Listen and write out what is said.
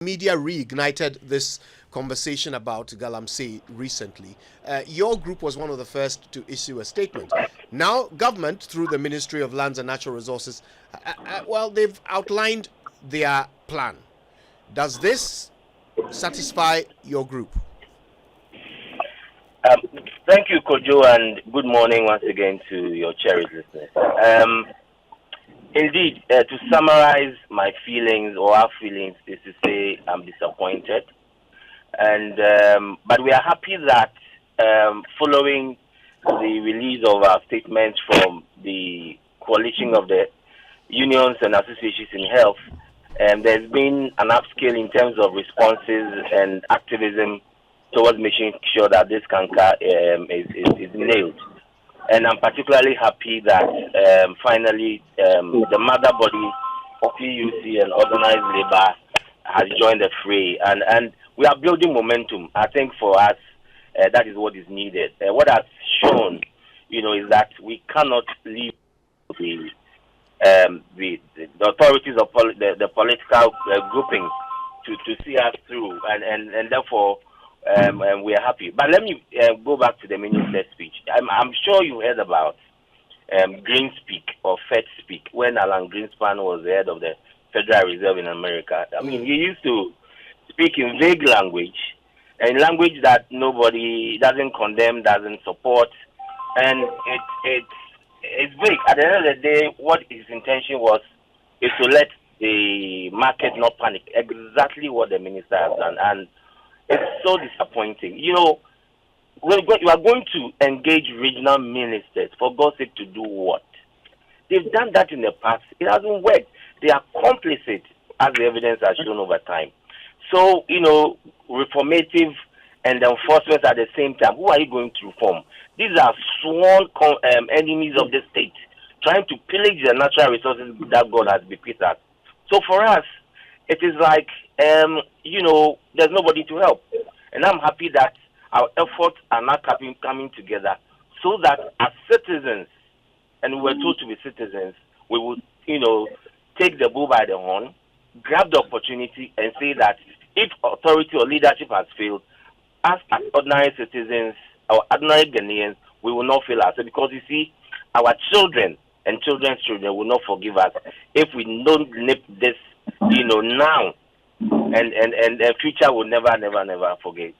Media reignited this conversation about galamsey recently. Your group was one of the first to issue a statement. Now, government, through the Ministry of Lands and Natural Resources, they've outlined their plan. Does this satisfy your group? Thank you, Kojo, and good morning once again to your cherished listeners. Indeed, to summarize my feelings or our feelings is to say I'm disappointed, and but we are happy that following the release of our statements from the coalition of the unions and associations in health, there's been an upscale in terms of responses and activism towards making sure that this canker is nailed. And I'm particularly happy that finally the mother body, PUC and organized labor, has joined the fray. And we are building momentum. I think for us, that is what is needed. What has shown, is that we cannot leave the authorities of the political grouping to see us through. And therefore, and we are happy. But let me go back to the minister's speech. I'm sure you heard about Greenspeak or Fed Speak when Alan Greenspan was the head of the Federal Reserve in America. I mean, he used to speak in vague language, and language that nobody doesn't condemn, doesn't support, and it's vague. At the end of the day, what his intention was is to let the market not panic. Exactly what the minister has done, and it's so disappointing. You are going to engage regional ministers, for God's sake, to do what? They've done that in the past. It hasn't worked. They are complicit, as the evidence has shown over time. So, reformative and enforcement at the same time. Who are you going to reform? These are sworn enemies of the state, trying to pillage the natural resources that God has bequeathed us. So for us, it is like, there's nobody to help. And I'm happy that our efforts are now coming together so that as citizens, and we're told to be citizens, we will, take the bull by the horn, grab the opportunity and say that if authority or leadership has failed, as ordinary citizens or ordinary Ghanaians, we will not fail ourselves, because you see, our children and children's children will not forgive us if we don't nip this, now, and the future will never forget.